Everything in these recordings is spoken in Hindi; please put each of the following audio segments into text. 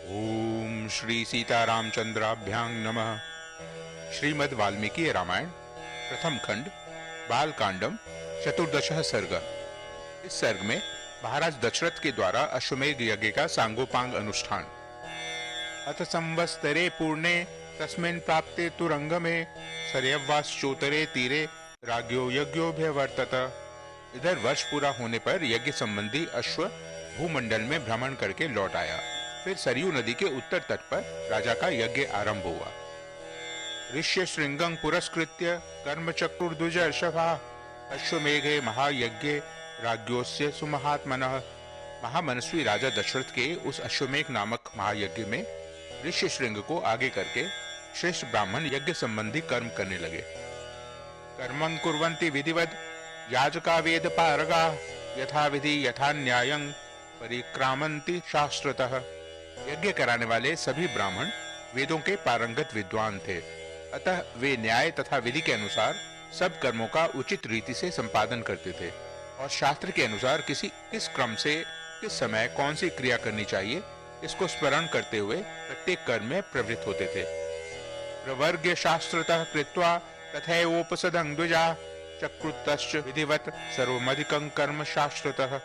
ओम श्री सीतारामचंद्राभ्यां नमः। श्रीमद् वाल्मीकि रामायण प्रथम खंड बालकांडम चतुर्दशः सर्ग। इस सर्ग में महाराज दशरथ के द्वारा अश्वमेध यज्ञ का सांगोपांग अनुष्ठान। अथ संवत्सरे पूर्णे तस्मिन् प्राप्ते तुरंगमे सरयवाश्चोतरे तीरे राज्ञो यज्ञोभ्यवर्तत। इधर वर्ष पूरा होने पर यज्ञ संबंधी अश्व भूमंडल में भ्रमण करके लौट आया। फिर सरयू नदी के उत्तर तट पर राजा का यज्ञ आरंभ हुआ। ऋष्य श्रृंगं पुरस्कृत्य कर्म चक्रुर्दुजर्षभा अश्वमेघे महायज्ञे राज्ञोस्य सुमहात्मनः। महामनस्वी राजा दशरथ के उस अश्वमेघ नामक महायज्ञ में ऋष्य श्रृंग को आगे करके श्रेष्ठ ब्राह्मण यज्ञ संबंधी कर्म करने लगे। कर्मं कुर्वन्ति विधिवद याजका वेद पारगा यथा विधि यथा न्यायं परिक्रामन्ति शास्त्रतः। यज्ञ कराने वाले सभी ब्राह्मण वेदों के पारंगत विद्वान थे, अतः वे न्याय तथा विधि के अनुसार सब कर्मों का उचित रीति से संपादन करते थे और शास्त्र के अनुसार किस क्रम से किस समय कौन सी क्रिया करनी चाहिए इसको स्मरण करते हुए प्रत्येक कर्म में प्रवृत्त होते थे। प्रवर्ग्य शास्त्रतः कृत्वा तथैवोपसदं द्विजा चक्रुतश्च विधिवत सर्वमधिकं कर्म शास्त्रतः।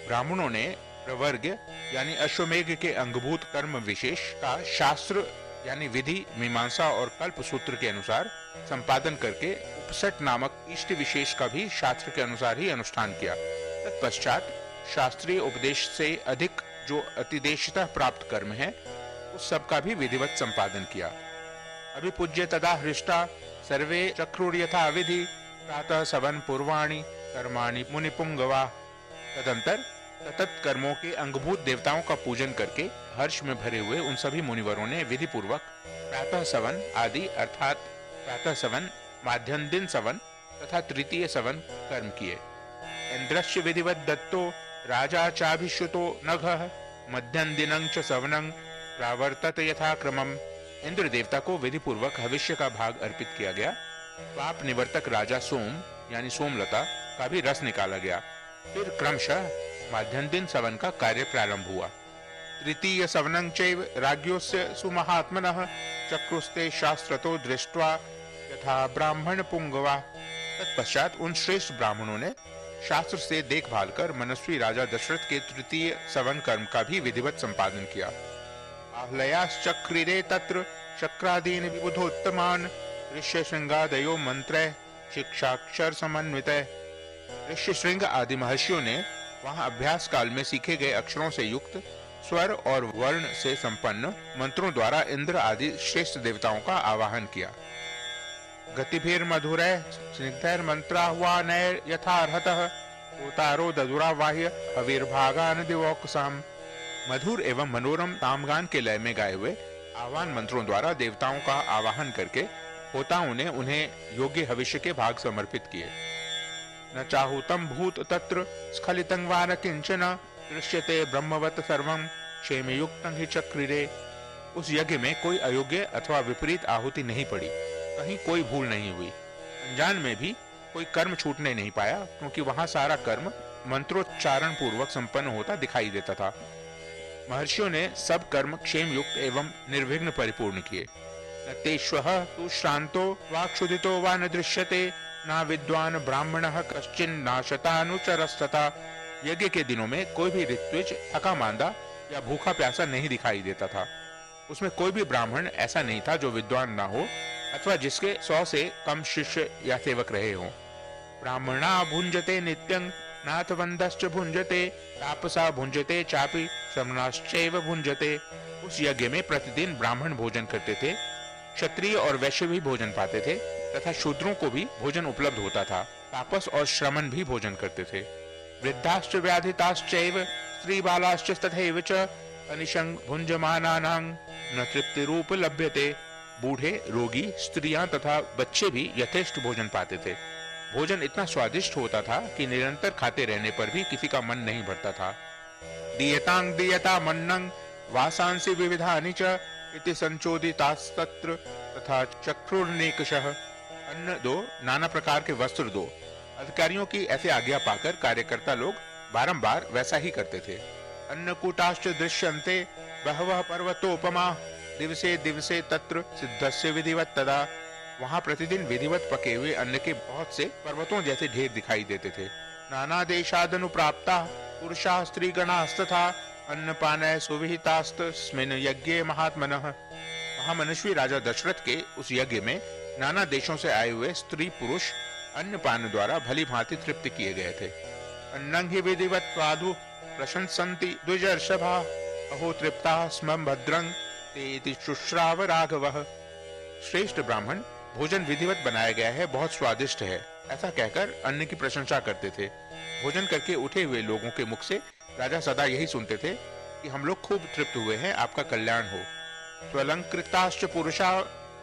ब्राह्मणों ने प्रवर्ग यानी अश्वमेघ के अंगभूत कर्म विशेष का शास्त्र यानी विधि मीमांसा और कल्प सूत्र के अनुसार संपादन करके उपसट नामक इष्ट विशेष का भी शास्त्र के अनुसार ही अनुष्ठान किया। तत्पश्चात शास्त्रीय उपदेश से अधिक जो अतिदेशतः प्राप्त कर्म है उस सब का भी विधिवत संपादन किया। अभिपूज्य तदा हृष्टा सर्वे चक्रुर्यथा विधि प्रातः सवन पूर्वाणि कर्माणि मुनिपुंगवा। तदंतर सतत कर्मों के अंगभूत देवताओं का पूजन करके हर्ष में भरे हुए उन सभी मुनिवरों ने विधि पूर्वक प्रातः सवन आदि अर्थात प्रातः सवन, माध्यम दिन सवन तथा तृतीय सवन कर्म किए। इंद्रश्च विधिवत दत्तो राजा चाभिश्रुतो नघः मध्यम दिनं च सवनं प्रावर्तत यथा क्रमम्। इंद्र देवता को विधि पूर्वक भविष्य का भाग अर्पित किया गया। पाप निवर्तक राजा सोम यानी सोमलता का भी रस निकाला गया। फिर क्रमशः माध्यम दिन सवन का कार्य प्रारंभ हुआ। तृतीय सवनं चैव राज्ञोस्य सुमहात्मनः चक्रुस्ते शास्त्रतो दृष्ट्वा यथा ब्राह्मण पुंगवा। तत्पश्चात उन श्रेष्ठ ब्राह्मणों ने शास्त्र से देखभाल कर मनस्वी राजा दशरथ के तृतीय सवन कर्म का भी विधिवत संपादन किया। आहलयाश्चक्रिरे तत्र शक्रादीन विबुधोत्तमान् ऋष्य श्रृंगादयो मंत्र शिक्षाक्षर समन्वित। ऋष्य श्रृंग आदि महर्षियों ने वहां अभ्यास काल में सीखे गए अक्षरों से युक्त स्वर और वर्ण से संपन्न मंत्रों द्वारा इंद्र आदि श्रेष्ठ देवताओं का आवाहन किया। गतिभिर मधुरै स्निग्धैर मंत्राह्वानैर यथार्हतः उतारो ददुरावाह्य हविर्भागान दिवोकसाम। मधुर एवं मनोरम तामगान के लय में गाए हुए आह्वान मंत्रों द्वारा देवताओं का आवाहन करके होताओं ने उन्हें योग्य भविष्य के भाग समर्पित किए। न चाहुतम भूत तत्र स्खलितं वा न किंचन दृश्यते ब्रह्मवत सर्वं क्षेमयुक्तं हि चक्रिरे। उस यज्ञ में कोई अयोग्य अथवा विपरीत आहुति नहीं पड़ी, कहीं कोई भूल नहीं हुई। अनजान में भी कोई कर्म छूटने नहीं पाया, क्योंकि वहां सारा कर्म मंत्रोच्चारण पूर्वक संपन्न होता दिखाई देता था। महर्षियों ने सब कर्म क्षेम युक्त एवं निर्विघ्न परिपूर्ण किए। न तेष्वः तु श्रांतो वा क्षुधितो वा न दृश्यते ना विद्वान ब्राह्मणः कश्चिन् नाशतानुचरस्तथा। यज्ञ के दिनों में कोई भी ऋत्विज थका मांदा या भूखा प्यासा नहीं दिखाई देता था। उसमें कोई भी ब्राह्मण ऐसा नहीं था जो विद्वान ना हो अथवा जिसके 100 से कम शिष्य या सेवक रहे हों। ब्राह्मणा भुंजते नित्यं नाथ वंदश्च भुंजते तापसा भुंजते चापि श्रमणाश्चैव भुंजते। उस यज्ञ में प्रतिदिन ब्राह्मण भोजन करते थे, क्षत्रिय और वैश्य भी भोजन पाते थे तथा शूद्रों को भी भोजन उपलब्ध होता था। तापस और श्रमण भी भोजन करते थे। वृद्धाश्च व्याधिताश्चैव स्त्री बालाश्च तथैव च अनिशं भुंजमानानां न तृप्ति रूप लभ्यते। बूढ़े, रोगी, स्त्रियां तथा बच्चे भी यथेष्ट भोजन पाते थे। भोजन इतना स्वादिष्ट होता था कि निरंतर खाते रहने पर भी किसी का मन नहीं भरता था। दीयतां दीयता मन्नं वासांसि विविधानि च इति संचोदितास्तत्र तथा चक्रुर्नेकशः। अन्न दो, नाना प्रकार के वस्त्र दो। अधिकारियों की ऐसी आज्ञा पाकर कार्यकर्ता लोग बारंबार वैसा ही करते थे। अन्नकूटाश्च दृश्यन्ते बहवः पर्वतोपमा दिवसे दिवसे तत्र सिद्धस्य विधिवत तदा। वहां प्रतिदिन विधिवत पके हुए अन्न के बहुत से पर्वतों जैसे ढेर दिखाई देते थे। नाना देशादनुप्राप्ता पुरुषा स्त्रीगणास्तथा अन्नपानय सुविहितास्तस्मिन् यज्ञे महात्मनः। महामनुष्य राजा दशरथ के उस यज्ञ में नाना देशों से आए हुए स्त्री पुरुष अन्नपान द्वारा भली भांति तृप्त किए गए थे। अन्नं हि विधिवत स्वादु प्रशंसन्ति द्विजर्षभा अहो तृप्ता स्म भद्रं तेति शुश्राव राघवः। श्रेष्ठ ब्राह्मण भोजन विधिवत बनाया गया है, बहुत स्वादिष्ट है, ऐसा कहकर अन्न की प्रशंसा करते थे। भोजन करके उठे हुए लोगों के मुख से राजा सदा यही सुनते थे कि हम लोग खूब तृप्त हुए हैं, आपका कल्याण हो। स्वलंकृताश्च पुरुषा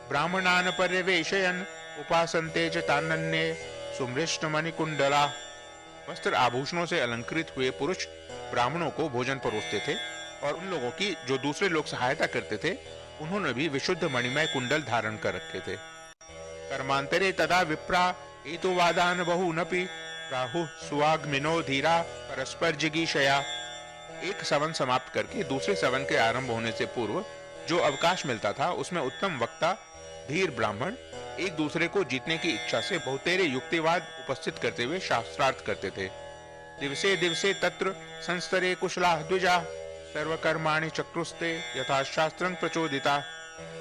ब्राह्मणान् पर्यवेशयन् उपासन्ते च तान्नन्ये सुमृष्ट मणिकुंडला। वस्त्र आभूषणों से अलंकृत हुए पुरुष ब्राह्मणों को भोजन परोसते थे और उन लोगों की जो दूसरे लोग सहायता करते थे उन्होंने भी विशुद्ध मणिमय कुंडल धारण कर रखे थे। कर्मांतरे तदा विप्रा एतुवादान बहुनपि राहु सुवाग्मिनो धीरा परस्पर जिगीषया। एक सवन समाप्त करके दूसरे सवन के आरंभ होने से पूर्व जो अवकाश मिलता था उसमें उत्तम वक्ता धीर ब्राह्मण एक दूसरे को जीतने की इच्छा से बहुतेरे युक्तिवाद उपस्थित करते हुए शास्त्रार्थ करते थे। दिवसे दिवसे तत्र संस्तरे कुशला द्विजा सर्वकर्माणि चक्रुस्ते यथा शास्त्रं प्रचोदिता।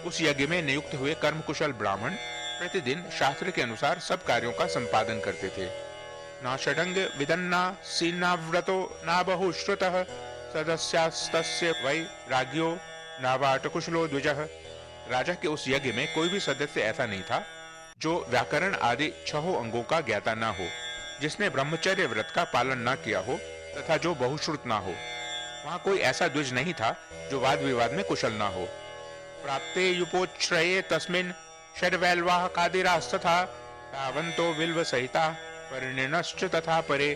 उस यज्ञ में नियुक्त हुए कर्म कुशल ब्राह्मण प्रतिदिन शास्त्र के अनुसार सब कार्यों का संपादन करते थे। न षडंग विदन्ना सीनाव्रतो न बहुश्रुतः सदस्यास्तस्य वै राज्ञो नावाट कुशलो द्विजः। राजा के उस यज्ञ में कोई भी सदस्य ऐसा नहीं था जो व्याकरण आदि 6 अंगों का ज्ञाता न हो, जिसने ब्रह्मचर्य व्रत का पालन न किया हो तथा जो बहुश्रुत न हो। वहां कोई ऐसा द्विज नहीं था जो वाद विवाद में कुशल न हो। प्राप्ते युपोच्छ्रये तस्मिन् षड्वैल्वाह कादिरास्तथा तावन्तो विल्व सहिता परिणनश्च तथा परे।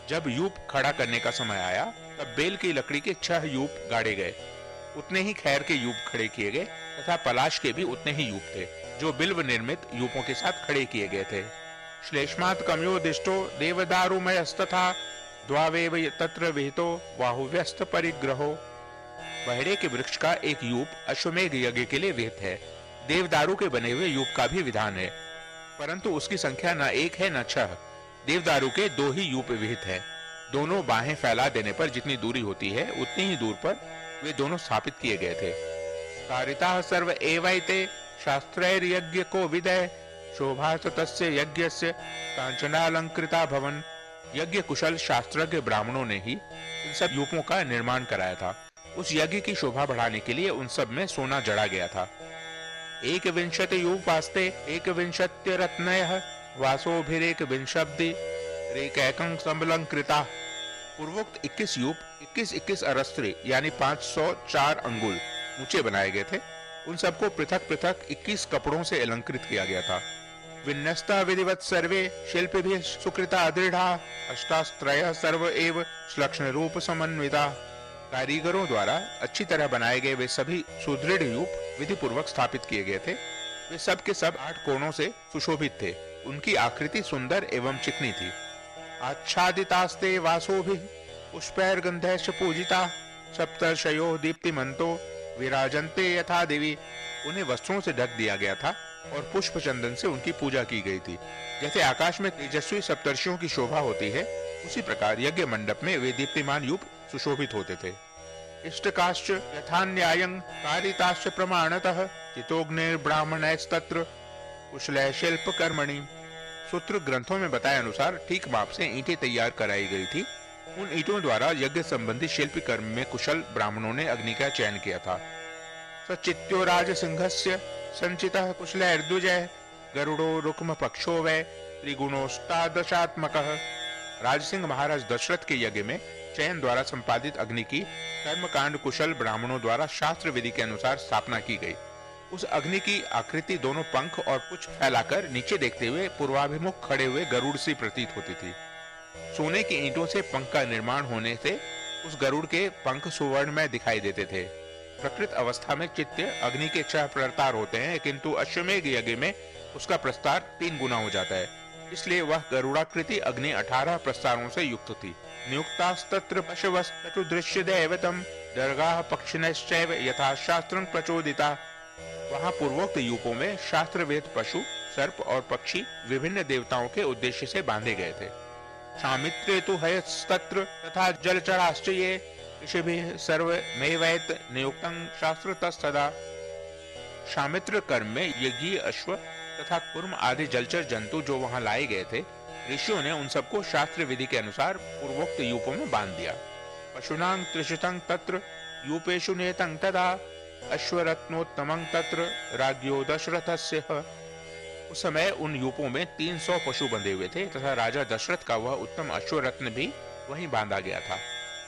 जब यूप खड़ा करने का समय आया तब बेल की लकड़ी के 6 यूप गाड़े गए, उतने ही खैर के यूप खड़े किए गए तथा पलाश के भी उतने ही यूप थे जो बिल्व निर्मित यूपों के साथ खड़े किए गए थे। श्लेष्मात् कम्यो दिष्टो देवदारुमयस्तथा द्वावेव तत्र विहितो बाहुव्यस्त परिग्रहो। बहरे के वृक्ष का एक यूप अश्वमेघ यज्ञ के लिए विहित है। देवदारू के बने हुए यूप का भी विधान है, परंतु उसकी संख्या न 1 है न 6। देवदारू के 2 ही यूप विहित है। दोनों बाहें फैला देने पर जितनी दूरी होती है उतनी ही दूर पर वे दोनों स्थापित किए गए थे। कारिता सर्व एवैते शास्त्रैर्यज्ञ को विदय शोभा तस्य यज्ञस्य कांचनालंकृता भवन। यज्ञ कुशल शास्त्रज्ञ ब्राह्मणों ने ही इन सब यूपों का निर्माण कराया था। उस यज्ञ की शोभा बढ़ाने के लिए उन सब में सोना जड़ा गया था। 21 यूपास्ते 21 रत्नयः वासोभिरेक विंशब्दि रेकैकं संबलंकृता। पूर्वोक्त 21 यूप 21 अरस्त्री यानी 504 अंगुल ऊंचे बनाए गए थे। उन सबको पृथक पृथक 21 कपड़ों से अलंकृत किया गया था। विन्यस्ता विधिवत सर्वे शिल्पिभिः सुकृता दृढ़ा अष्टास्त्रयः सर्व एव श्लक्ष्ण रूप समन्विता। कारीगरों द्वारा अच्छी तरह बनाए गए वे सभी सुदृढ़ यूप विधि पूर्वक स्थापित किए गए थे। वे सब के सब 8 कोणों से सुशोभित थे। उनकी आकृति सुंदर एवं चिकनी थी। आच्छादितास्ते वासोभिः पुष्पैर्गन्धैश्च पूजिता सप्तर्षयो दीप्तिमन्तो विराजन्ते यथा देवी। उन्हें वस्त्रों से ढक दिया गया था और पुष्प चंदन से उनकी पूजा की गई थी। जैसे आकाश में तेजस्वी सप्तर्षियों की शोभा होती है, उसी प्रकार यज्ञ मंडप में वे दीप्तिमान यूप सुशोभित होते थे। इष्टकाश्च यथान्यायं कारिताश्च प्रमाणतः चितोग्निर्ब्राह्मणैस्तत्र कुशलः शिल्प कर्मणि। सूत्र ग्रंथों में बताए अनुसार ठीक माप से ईंटें तैयार कराई गई थी। उन ईंटों द्वारा यज्ञ संबंधी शिल्प कर्म में कुशल ब्राह्मणों ने अग्नि का चयन किया था। सचित्यो राजसिंहस्य संचितः कुशलैर्द्विजः गरुड़ो रुक्म पक्षो वै त्रिगुणोष्टादशात्मकः। राजसिंह महाराज दशरथ के यज्ञ में चयन द्वारा संपादित अग्नि की कर्मकांड कुशल ब्राह्मणों द्वारा शास्त्र विधि के अनुसार स्थापना की गई। उस अग्नि की आकृति दोनों पंख और पुच्छ फैलाकर नीचे देखते हुए पूर्वाभिमुख खड़े हुए गरुड़ सी प्रतीत होती थी। सोने की ईंटों से पंख का निर्माण होने से उस गरुड़ के पंख सुवर्ण में दिखाई देते थे। प्रकृत अवस्था में चित्त अग्नि के 6 प्रस्तार होते हैं, किंतु अश्वमेघ यज्ञ में उसका प्रस्तार 3 गुना हो जाता है। इसलिए वह गरुड़ाकृति अग्नि 18 प्रस्तारों से युक्त थी। नियुक्तास्तत्र पशवस्तु दृश्य दैवतम दरगाह पक्षिणश्चैव यथाशास्त्रं प्रचोदिता। वहां पूर्वोक्त यूपों में शास्त्र वेद पशु, सर्प और पक्षी विभिन्न देवताओं के उद्देश्य से बांधे गए थे। शामित्रे तु हयस्तत्र तथा जलचराश्च ये ऋषिभिः सर्वमेवैत नियुक्तं शास्त्रतस्तदा। शामित्र कर्म में यज्ञीय अश्व तथा कुर्म आदि जलचर जंतु जो वहां लाए गए थे, ऋषियों ने उन सबको शास्त्र विधि के अनुसार पूर्वोक्त यूपों में बांध दिया। पशुनां त्रिशतं तत्र यूपेषु नेतं तदा अश्वरत्नोत्तमं तत्र राज्ञो दशरथस्य। उस समय उन यूपों में 300 पशु बंधे हुए थे तथा राजा दशरथ का वह उत्तम अश्वरत्न भी वहीं बांधा गया था।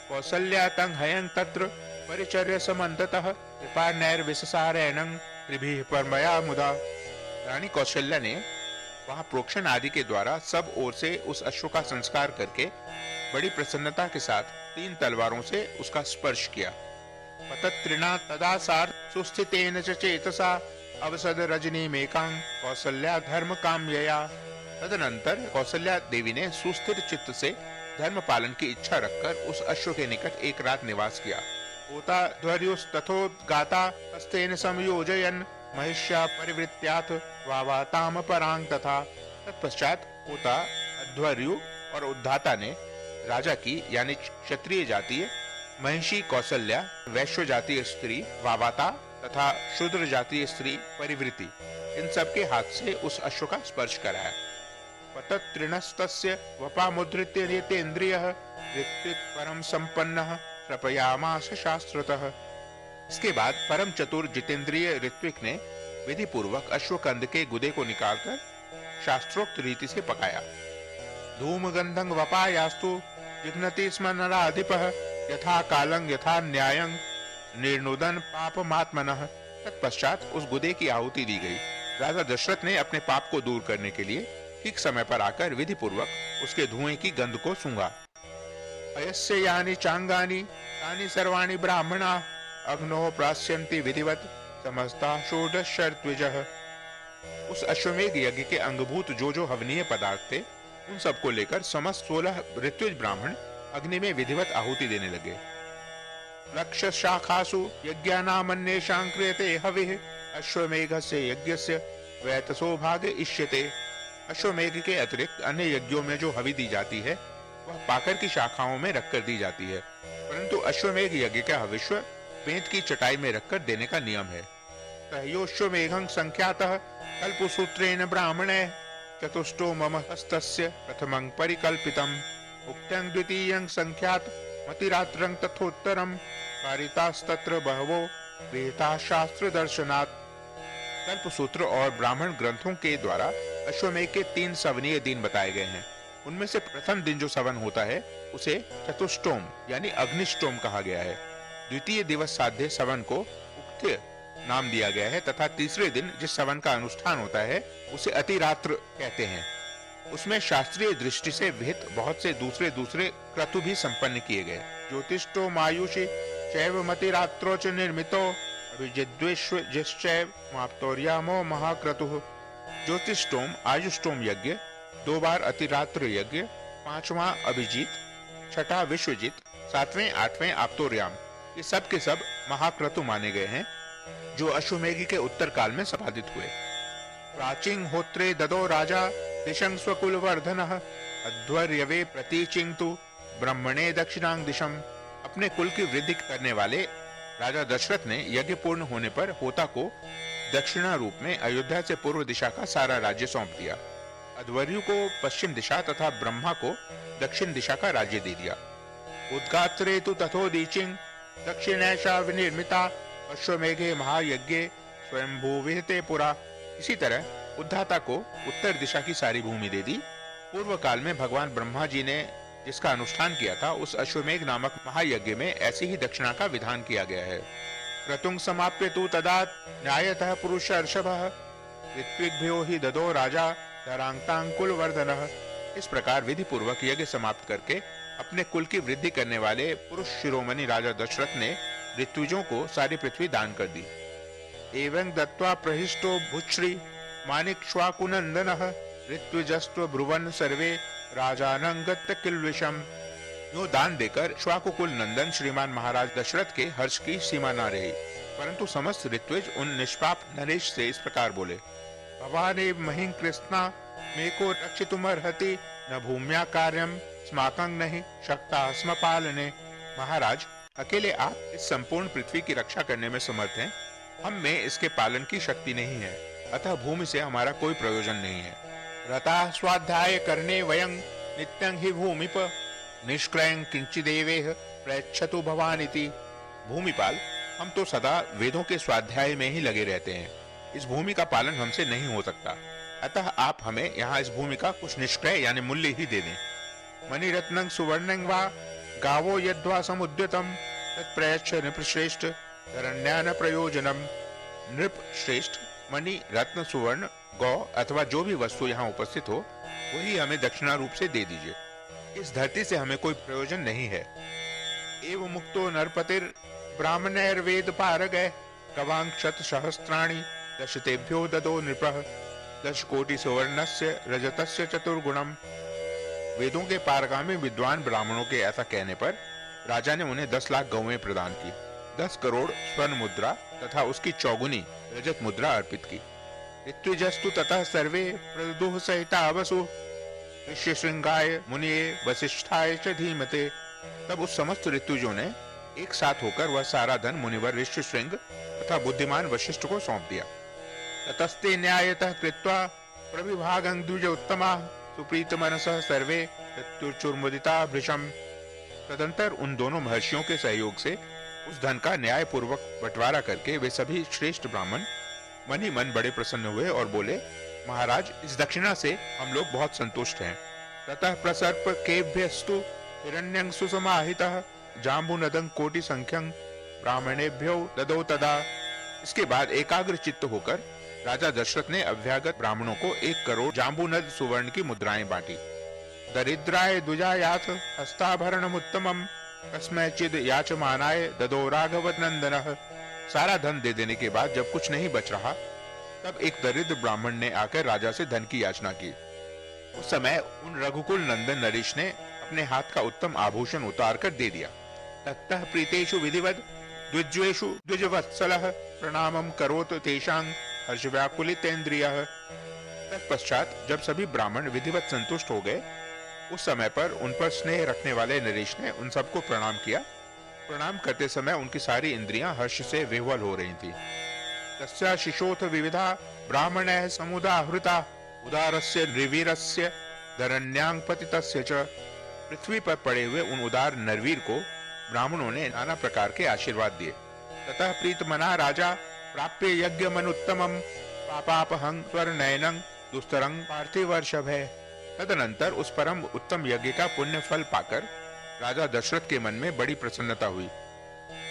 कौसल्या तं हयं तत्र परिचर्य समन्ततः कृपानैर्विससारेणं त्रिभिः परमया मुदा। रानी कौशल्या ने वहां प्रोक्षण आदि के द्वारा सब ओर से उस अश्व का संस्कार करके बड़ी प्रसन्नता के साथ 3 तलवारों से उसका स्पर्श किया। पतत्रिणा तदा सार सुस्थितेन च चेतसा अवसद रजनी मेकां कौसल्या धर्म काम्यया। तदनंतर कौशल्या देवी ने सुस्थिर चित्त से धर्म पालन की इच्छा रखकर उस अश्व के निकट एक रात निवास किया। होता ध्वर्युस्तथोद्गाता हस्तेन समयोजयन् महिष्या परिवृत्याथ वावाताम परांग तथा। तत्पश्चात होता, अध्वर्यु और उद्धाता ने राजा की यानी क्षत्रिय जातीय महिषी कौशल्या, वैश्य जातीय स्त्री वावाता तथा शूद्र जातीय स्त्री परिवृत्ति, इन सब के हाथ से उस अश्व का स्पर्श कराया। पतत्रिणस्तस्य वपामुद्धृत्य नियतेन्द्रियः ऋत्विक् परम संपन्नः प्रपयामास शास्त्रतः। इसके बाद परम चतुर जितेंद्रिय ऋत्विक ने विधि पूर्वक अश्वकंद के गुदे को निकालकर शास्त्रोक्त रीति से पकाया। धूम गंधं वपायास्तु जिघ्नति स्म नराधिपः यथा कालं यथा न्यायं निर्नुदन पापमात्मनः। तत्पश्चात उस गुदे की आहुति दी गई। राजा दशरथ ने अपने पाप को दूर करने के लिए ठीक समय पर आकर विधि पूर्वक उसके धुएं की गंध को सूंघा। अयस्य यानि चांगानि तानि सर्वाणि ब्राह्मणा अग्नो प्रास्यन्ति विधिवत समस्ता षोडशर्त्विजः। उस अश्वमेध यज्ञ के अंगभूत जो हवनीय पदार्थ थे, उन सबको लेकर समस्त 16 ऋत्विज ब्राह्मण अग्नि में विधिवत आहुति देने लगे। लक्ष्य शाखासु यज्ञानामन्येषां क्रियते हविः अश्वमेघस्य यज्ञस्य वैतसो भाग इष्यते। अश्वमेघ के अतिरिक्त अन्य यज्ञों में जो हवि दी जाती है वह पाकर की शाखाओं में रखकर दी जाती है, परंतु अश्वमेघ यज्ञ का हविष्य बेंत की चटाई में रखकर देने का नियम है। तह्योश्वमेघं संख्यातः कल्पसूत्रेण ब्राह्मणे चतुष्टो मम हस्तस्य प्रथमं परिकल्पितम् उक्तं द्वितीयं संख्यात मतिरात्रं तथोत्तरं कारितास्तत्र बहवो वेता शास्त्र दर्शनात्। कल्पसूत्र और ब्राह्मण ग्रंथों के द्वारा अश्वमेघ के 3 सवनीय दिन बताए गए हैं। उनमें से प्रथम दिन जो सवन होता है उसे चतुष्टोम यानी अग्निष्टोम कहा गया है। द्वितीय दिवस साध्य सवन को उक्त्य नाम दिया गया है तथा तीसरे दिन जिस सवन का अनुष्ठान होता है उसे अतिरात्र कहते हैं। उसमें शास्त्रीय दृष्टि से विहित बहुत से दूसरे क्रतु भी संपन्न किए गए। ज्योतिष्टो मायुषि चैव मतिरात्रो च निर्मितो अभिजिद्विश्वजिश्चैव माप्तोर्यामो महाक्रतुः। ज्योतिष्टोम आयुष्टोम यज्ञ, 2 बार अतिरात्र यज्ञ, 5वां अभिजीत, 6ठा विश्वजित, 7वें 8वें आप्तोर्याम, ये सब के सब महाक्रतु माने गए हैं जो अश्वमेघ के उत्तर काल में संपादित हुए। प्राचीन होत्रे ददो राजा दिशं स्वकुल वर्धनः अध्वर्यवे प्रतीचिंतु ब्रह्मणे दक्षिणांग दिशम। अपने कुल की वृद्धि करने वाले राजा दशरथ ने यज्ञ पूर्ण होने पर होता को दक्षिणा रूप में अयोध्या से पूर्व दिशा का सारा राज्य सौंप दिया। अध्वर्यु को पश्चिम दिशा तथा ब्रह्मा को दक्षिण दिशा का राज्य दे दिया। उद्गात्रे तु तथोदीचिं दक्षिणैषा विनिर्मिता अश्वमेघे महायज्ञे स्वयंभू विहिते पुरा। इसी तरह उद्धाता को उत्तर दिशा की सारी भूमि दे दी। पूर्व काल में भगवान ब्रह्मा जी ने जिसका अनुष्ठान किया था उस अश्वमेघ नामक महायज्ञ में ऐसी ही दक्षिणा का विधान किया गया है। क्रतुं समाप्य तु तदा न्यायतः पुरुषर्षभः ऋत्विग्भ्यो हि ददो राजा धरांतांकुल वर्धनः। इस प्रकार विधि पूर्वक यज्ञ समाप्त करके अपने कुल की वृद्धि करने वाले पुरुष शिरोमणि राजा दशरथ ने ऋत्विजों को सारी पृथ्वी दान कर दी। एवं दत्वा प्रहिष्टो भुश्री मानिक्ष्वाकुनंदनः ऋत्विजस्त्व ब्रुवन् सर्वे राजानं गत्य किल्विषम्। यूं दान देकर श्वाकुकुल नंदन श्रीमान महाराज दशरथ के हर्ष की सीमा न रही, परंतु समस्त ऋत्विज उन निष्पाप नरेश से इस प्रकार बोले, भवानेव महिं कृष्णा मेको रक्षितुमर्हति न भूम्या कार्यम स्माकं नहीं शक्ता स्म पालने। महाराज, अकेले आप इस संपूर्ण पृथ्वी की रक्षा करने में समर्थ हैं, हम में इसके पालन की शक्ति नहीं है, अतः भूमि से हमारा कोई प्रयोजन नहीं है। रता स्वाध्याय करने वयं नित्यं हि भूमिप निष्क्रयं किंचिदेवेह प्रयच्छतु भवानिति। भूमिपाल, हम तो सदा वेदों के स्वाध्याय में ही लगे रहते हैं, इस भूमि का पालन हमसे नहीं हो सकता, अतः आप हमें यहाँ इस भूमि का कुछ निष्क्रय यानी मूल्य ही दे दें। मणिरत्नं सुवर्णं वा गावो यद्वा समुद्यतम तत्प्रयच्छ नृपश्रेष्ठ धरण्यान प्रयोजनम। नृप श्रेष्ठ, मणि रत्न सुवर्ण गौ अथवा जो भी वस्तु यहाँ उपस्थित हो वही हमें दक्षिणा रूप से दे दीजिए, इस धरती से हमें कोई प्रयोजन नहीं है। एवं मुक्तो नरपतिर ब्राह्मणैर्वेद पारगय गवां शत सहस्राणि दशतेभ्यो ददो नृपः 10 कोटि सुवर्णस्य रजतस्य चतुर्गुणम। वेदों के पारगामी विद्वान ब्राह्मणों के ऐसा कहने पर राजा ने उन्हें 10 लाख गौवें प्रदान की, 10 करोड़ स्वर्ण मुद्रा तथा उसकी चौगुनी रजत मुद्रा अर्पित की। ऋत्विजस्तु ततः सर्वे प्रदुः सहिता वसु ऋष्यशृंगाय मुनिये वसिष्ठाय च धीमते। तब उस समस्त ऋतुजों ने एक साथ होकर वह सारा धन मुनिवर ऋष्यशृंग तथा बुद्धिमान वशिष्ठ को सौंप दिया। ततस्ते न्यायतः कृत्वा प्रविभागं द्विज उत्तमा सुप्रीत मनसः सर्वे तत्चुर्मुदिता भृशम। तदंतर उन दोनों महर्षियों के सहयोग से उस धन का न्याय पूर्वक बंटवारा करके वे सभी श्रेष्ठ ब्राह्मण मन ही मन बड़े प्रसन्न हुए और बोले, महाराज, इस दक्षिणा से हम लोग बहुत संतुष्ट हैं। ततः प्रसर्प केभ्यस्तु हिरण्यं सुसमाहितः जाम्बुनदं कोटि संख्यं ब्राह्मणेभ्यो ददौ तदा। इसके बाद एकाग्र चित्त होकर राजा दशरथ ने अभ्यागत ब्राह्मणों को 1 करोड़ जाम्बुनद सुवर्ण की मुद्राएं बांटी। दरिद्राय द्विजायाथ हस्ताभरणमुत्तमं कस्मैचिद याचमानाय ददो राघव नंदनः। सारा धन दे देने के बाद जब कुछ नहीं बच रहा, तब एक दरिद्र ब्राह्मण ने आकर राजा से धन की याचना की। उस समय उन रघुकुल नंदन नरेश ने अपने हाथ का उत्तम आभूषण उतार कर दे दिया। ततः प्रीतेषु विधिवद द्विजेषु द्विजवत्सलः प्रणामं करोत तेषां हर्षव्याकुलितेन्द्रियः। तत्पश्चात जब सभी ब्राह्मण विधिवत संतुष्ट हो गए, उस समय पर उन पर स्नेह रखने वाले नरेश ने उन सबको प्रणाम किया। प्रणाम करते समय उनकी सारी इंद्रियां हर्ष से विह्वल हो रही थी। तस्या शिशोथ विविधा ब्राह्मणैः समुदाहृता उदारस्य नृवीरस्य धरण्यां पतितस्य च। पृथ्वी पर पड़े हुए उन उदार नरवीर को ब्राह्मणों ने नाना प्रकार के आशीर्वाद दिए। ततः प्रीतमना राजा प्राप्य यज्ञ मनुत्तमं पापापहं स्वर्णयनं दुस्तरं पार्थिवर्षभे। तदनंतर उस परम उत्तम यज्ञ का पुण्य फल पाकर राजा दशरथ के मन में बड़ी प्रसन्नता हुई।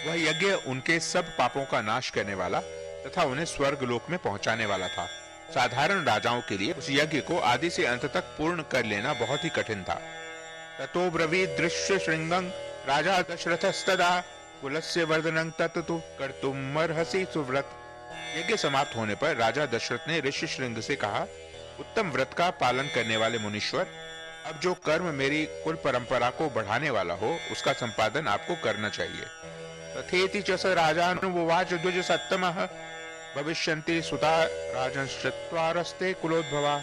वह यज्ञ उनके सब पापों का नाश करने वाला तथा उन्हें स्वर्ग लोक में पहुंचाने वाला था। साधारण राजाओं के लिए उस यज्ञ को आदि से अंत तक पूर्ण कर लेना बहुत ही कठिन था। ततो ब्रवीत दृश्य श्रृंगं राजा दशरथस्तदा कुलस्य वर्धनं तत्तु कर्तुमर्हसि सुव्रत। यज्ञ समाप्त होने पर राजा दशरथ ने ऋषि श्रृंग से कहा, उत्तम व्रत का पालन करने वाले मुनीश्वर, अब जो कर्म मेरी कुल परंपरा को बढ़ाने वाला हो उसका संपादन आपको करना चाहिए। तथेति च स राजानुवाच द्विज सत्तमः भविष्यन्ति सुता राजंश्चत्वारस्ते कुलोद्भवा।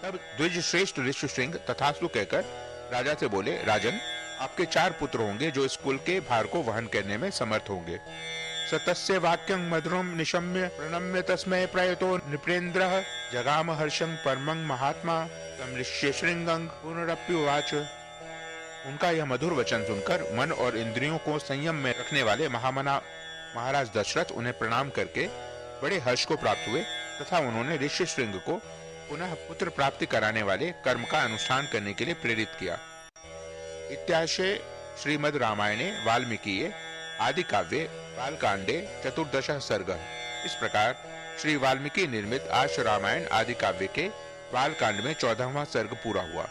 तब द्विज श्रेष्ठ ऋषि श्रृंग तथास्तु कहकर राजा से बोले, राजन, आपके 4 पुत्र होंगे जो इस कुल के भार को वहन करने में समर्थ होंगे। सतस्य वाक्यं मधुरं निशम्य प्रणम्य तस्मै प्रयतो नृपेन्द्रः जगाम हर्षं परमं महात्मा तम ऋष्य श्रृंगं पुनरप्युवाच। उनका यह मधुर वचन सुनकर मन और इंद्रियों को संयम में रखने वाले महामना महाराज दशरथ उन्हें प्रणाम करके बड़े हर्ष को प्राप्त हुए तथा उन्होंने ऋषि श्रृंग को पुनः पुत्र प्राप्ति कराने वाले कर्म का अनुष्ठान करने के लिए प्रेरित किया। इत्याशे श्रीमद् रामायणे वाल्मीकिये आदि काव्ये बालकांडे 14 सर्गः। इस प्रकार श्री वाल्मीकि निर्मित आर्ष रामायण आदि काव्य के बालकांड में 14वां सर्ग पूरा हुआ।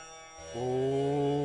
ओम